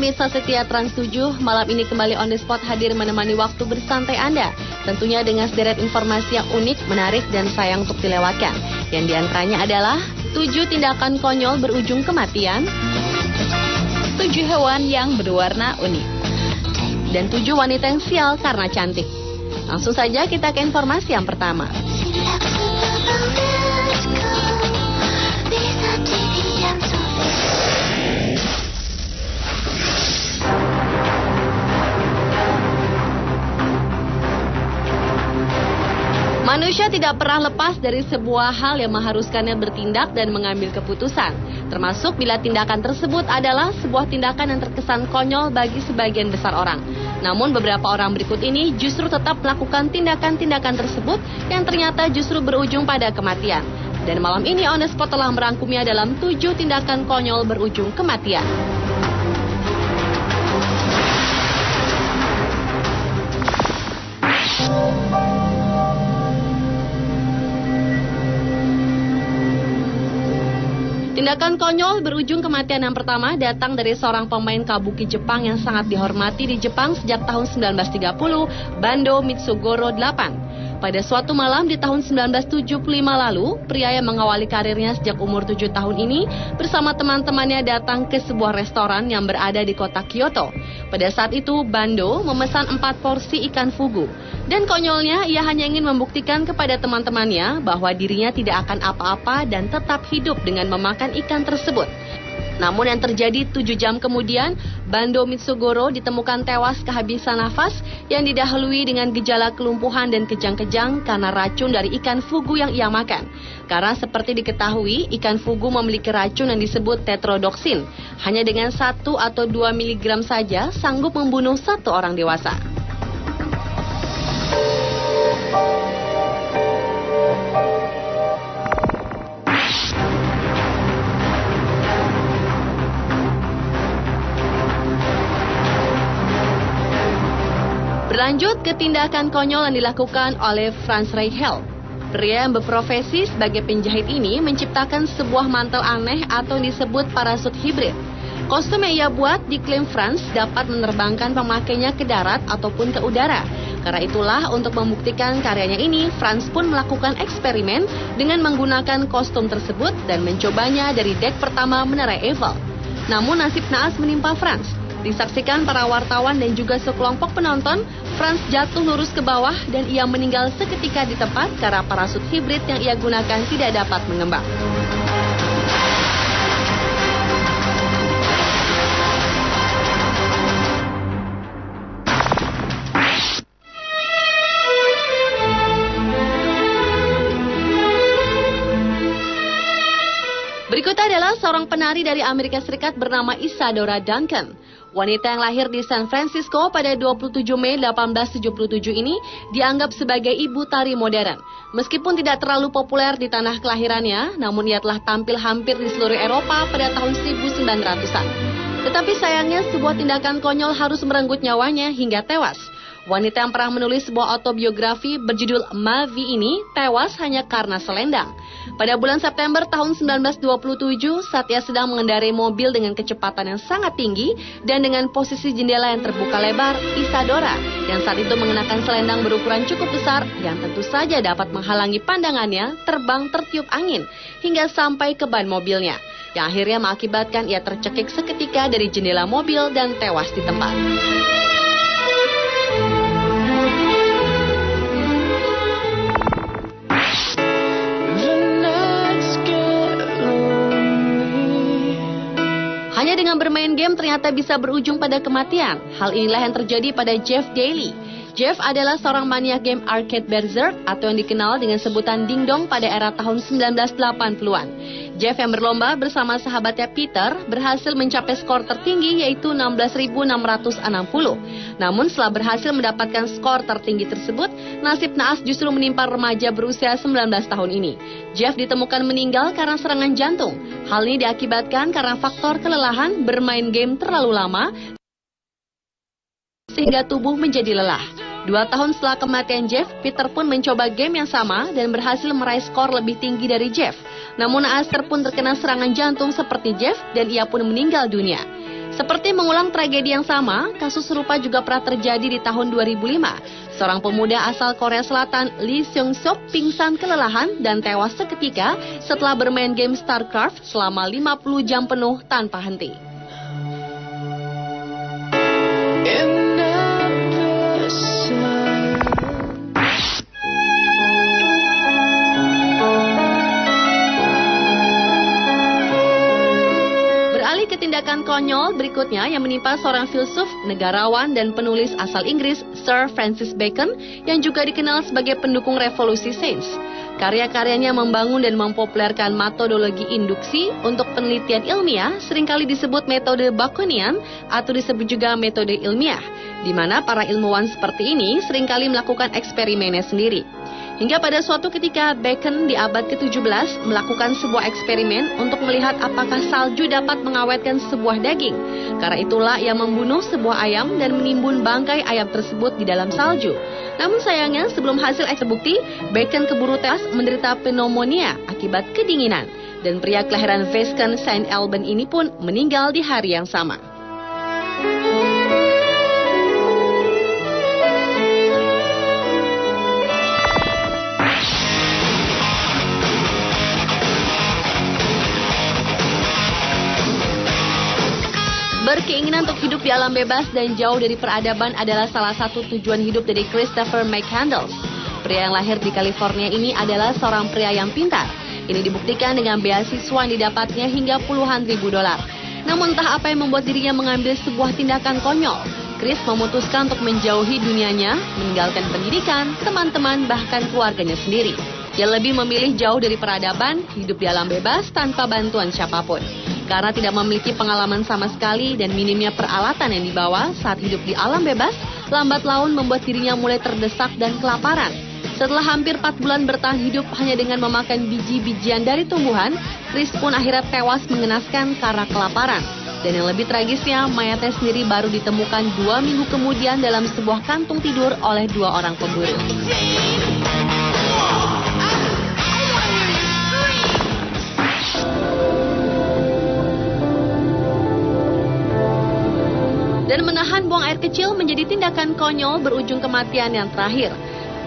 pemirsa setia Trans 7, malam ini kembali On The Spot hadir menemani waktu bersantai Anda. Tentunya dengan sederet informasi yang unik, menarik, dan sayang untuk dilewatkan. Yang diantaranya adalah 7 tindakan konyol berujung kematian, 7 hewan yang berwarna unik, dan 7 wanita yang sial karena cantik. Langsung saja kita ke informasi yang pertama. Manusia tidak pernah lepas dari sebuah hal yang mengharuskannya bertindak dan mengambil keputusan, termasuk bila tindakan tersebut adalah sebuah tindakan yang terkesan konyol bagi sebagian besar orang. Namun beberapa orang berikut ini justru tetap melakukan tindakan-tindakan tersebut yang ternyata justru berujung pada kematian. Dan malam ini On The Spot telah merangkumnya dalam 7 tindakan konyol berujung kematian. Tindakan konyol berujung kematian yang pertama datang dari seorang pemain kabuki Jepang yang sangat dihormati di Jepang sejak tahun 1930, Bando Mitsugoro 8. Pada suatu malam di tahun 1975 lalu, pria yang mengawali karirnya sejak umur 7 tahun ini bersama teman-temannya datang ke sebuah restoran yang berada di kota Kyoto. Pada saat itu, Bando memesan 4 porsi ikan fugu. Dan konyolnya, ia hanya ingin membuktikan kepada teman-temannya bahwa dirinya tidak akan apa-apa dan tetap hidup dengan memakan ikan tersebut. Namun yang terjadi 7 jam kemudian, Bando Mitsugoro ditemukan tewas kehabisan nafas yang didahului dengan gejala kelumpuhan dan kejang-kejang karena racun dari ikan fugu yang ia makan. Karena seperti diketahui, ikan fugu memiliki racun yang disebut tetrodoksin. Hanya dengan 1 atau 2 mg saja sanggup membunuh 1 orang dewasa. Berlanjut ke tindakan konyol yang dilakukan oleh Franz Reichel. Pria yang berprofesi sebagai penjahit ini menciptakan sebuah mantel aneh atau yang disebut parasut hibrid. Kostum yang ia buat diklaim Franz dapat menerbangkan pemakainya ke darat ataupun ke udara. Karena itulah untuk membuktikan karyanya ini, Franz pun melakukan eksperimen dengan menggunakan kostum tersebut dan mencobanya dari dek pertama Menara Eiffel. Namun nasib naas menimpa Franz. Disaksikan para wartawan dan juga sekelompok penonton, Franz jatuh lurus ke bawah dan ia meninggal seketika di tempat karena parasut hibrid yang ia gunakan tidak dapat mengembang. Berikut adalah seorang penari dari Amerika Serikat bernama Isadora Duncan. Wanita yang lahir di San Francisco pada 27 Mei 1877 ini dianggap sebagai ibu tari modern. Meskipun tidak terlalu populer di tanah kelahirannya, namun ia telah tampil hampir di seluruh Eropa pada tahun 1900-an. Tetapi sayangnya sebuah tindakan konyol harus merenggut nyawanya hingga tewas. Wanita yang pernah menulis sebuah autobiografi berjudul Mavi ini tewas hanya karena selendang. Pada bulan September tahun 1927, saat ia sedang mengendarai mobil dengan kecepatan yang sangat tinggi dan dengan posisi jendela yang terbuka lebar, Isadora yang saat itu mengenakan selendang berukuran cukup besar yang tentu saja dapat menghalangi pandangannya terbang tertiup angin hingga sampai ke ban mobilnya, yang akhirnya mengakibatkan ia tercekik seketika dari jendela mobil dan tewas di tempat. Hanya dengan bermain game ternyata bisa berujung pada kematian. Hal inilah yang terjadi pada Jeff Daly. Jeff adalah seorang maniak game arcade berserk atau yang dikenal dengan sebutan Ding Dong pada era tahun 1980-an. Jeff yang berlomba bersama sahabatnya Peter berhasil mencapai skor tertinggi yaitu 16.660. Namun setelah berhasil mendapatkan skor tertinggi tersebut, nasib naas justru menimpa remaja berusia 19 tahun ini. Jeff ditemukan meninggal karena serangan jantung. Hal ini diakibatkan karena faktor kelelahan bermain game terlalu lama sehingga tubuh menjadi lelah. 2 tahun setelah kematian Jeff, Peter pun mencoba game yang sama dan berhasil meraih skor lebih tinggi dari Jeff. Namun naas pun terkena serangan jantung seperti Jeff dan ia pun meninggal dunia. Seperti mengulang tragedi yang sama, kasus serupa juga pernah terjadi di tahun 2005. Seorang pemuda asal Korea Selatan, Lee Seung-suk, pingsan kelelahan dan tewas seketika setelah bermain game StarCraft selama 50 jam penuh tanpa henti. Tindakan konyol berikutnya yang menimpa seorang filsuf, negarawan, dan penulis asal Inggris, Sir Francis Bacon, yang juga dikenal sebagai pendukung revolusi sains. Karya-karyanya membangun dan mempopulerkan metodologi induksi untuk penelitian ilmiah, seringkali disebut metode Baconian atau disebut juga metode ilmiah, di mana para ilmuwan seperti ini seringkali melakukan eksperimennya sendiri. Hingga pada suatu ketika, Bacon di abad ke-17 melakukan sebuah eksperimen untuk melihat apakah salju dapat mengawetkan sebuah daging. Karena itulah ia membunuh sebuah ayam dan menimbun bangkai ayam tersebut di dalam salju. Namun sayangnya, sebelum hasil terbukti, Bacon keburu tewas menderita pneumonia akibat kedinginan. Dan pria kelahiran Vesken, Saint Alban ini pun meninggal di hari yang sama. Berkeinginan untuk hidup di alam bebas dan jauh dari peradaban adalah salah satu tujuan hidup dari Christopher McCandless. Pria yang lahir di California ini adalah seorang pria yang pintar. Ini dibuktikan dengan beasiswa yang didapatnya hingga puluhan ribu dolar. Namun entah apa yang membuat dirinya mengambil sebuah tindakan konyol. Chris memutuskan untuk menjauhi dunianya, meninggalkan pendidikan, teman-teman, bahkan keluarganya sendiri. Dia lebih memilih jauh dari peradaban, hidup di alam bebas tanpa bantuan siapapun. Karena tidak memiliki pengalaman sama sekali dan minimnya peralatan yang dibawa saat hidup di alam bebas, lambat laun membuat dirinya mulai terdesak dan kelaparan. Setelah hampir 4 bulan bertahan hidup hanya dengan memakan biji-bijian dari tumbuhan, Chris pun akhirnya tewas mengenaskan karena kelaparan. Dan yang lebih tragisnya, mayatnya sendiri baru ditemukan 2 minggu kemudian dalam sebuah kantung tidur oleh 2 orang pemburu. Dan menahan buang air kecil menjadi tindakan konyol berujung kematian yang terakhir.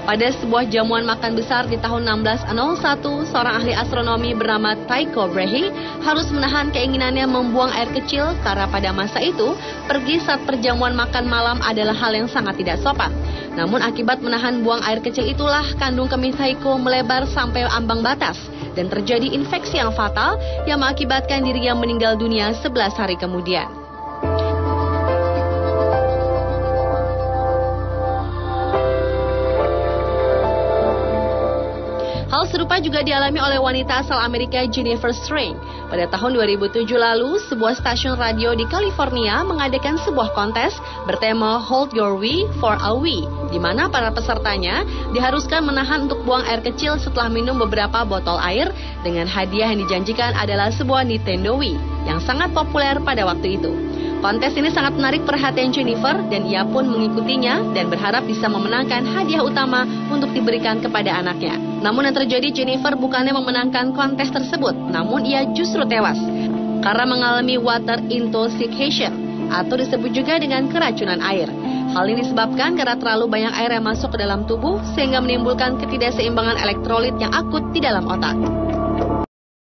Pada sebuah jamuan makan besar di tahun 1601, seorang ahli astronomi bernama Tycho Brahe harus menahan keinginannya membuang air kecil karena pada masa itu, pergi saat perjamuan makan malam adalah hal yang sangat tidak sopan. Namun akibat menahan buang air kecil itulah kandung kemih Tycho melebar sampai ambang batas dan terjadi infeksi yang fatal yang mengakibatkan dirinya meninggal dunia 11 hari kemudian. Hal serupa juga dialami oleh wanita asal Amerika Jennifer Strange. Pada tahun 2007 lalu, sebuah stasiun radio di California mengadakan sebuah kontes bertema Hold Your Wee for a Wee, di mana para pesertanya diharuskan menahan untuk buang air kecil setelah minum beberapa botol air, dengan hadiah yang dijanjikan adalah sebuah Nintendo Wii yang sangat populer pada waktu itu. Kontes ini sangat menarik perhatian Jennifer dan ia pun mengikutinya dan berharap bisa memenangkan hadiah utama untuk diberikan kepada anaknya. Namun yang terjadi, Jennifer bukannya memenangkan kontes tersebut, namun ia justru tewas karena mengalami water intoxication atau disebut juga dengan keracunan air. Hal ini disebabkan karena terlalu banyak air yang masuk ke dalam tubuh sehingga menimbulkan ketidakseimbangan elektrolit yang akut di dalam otak.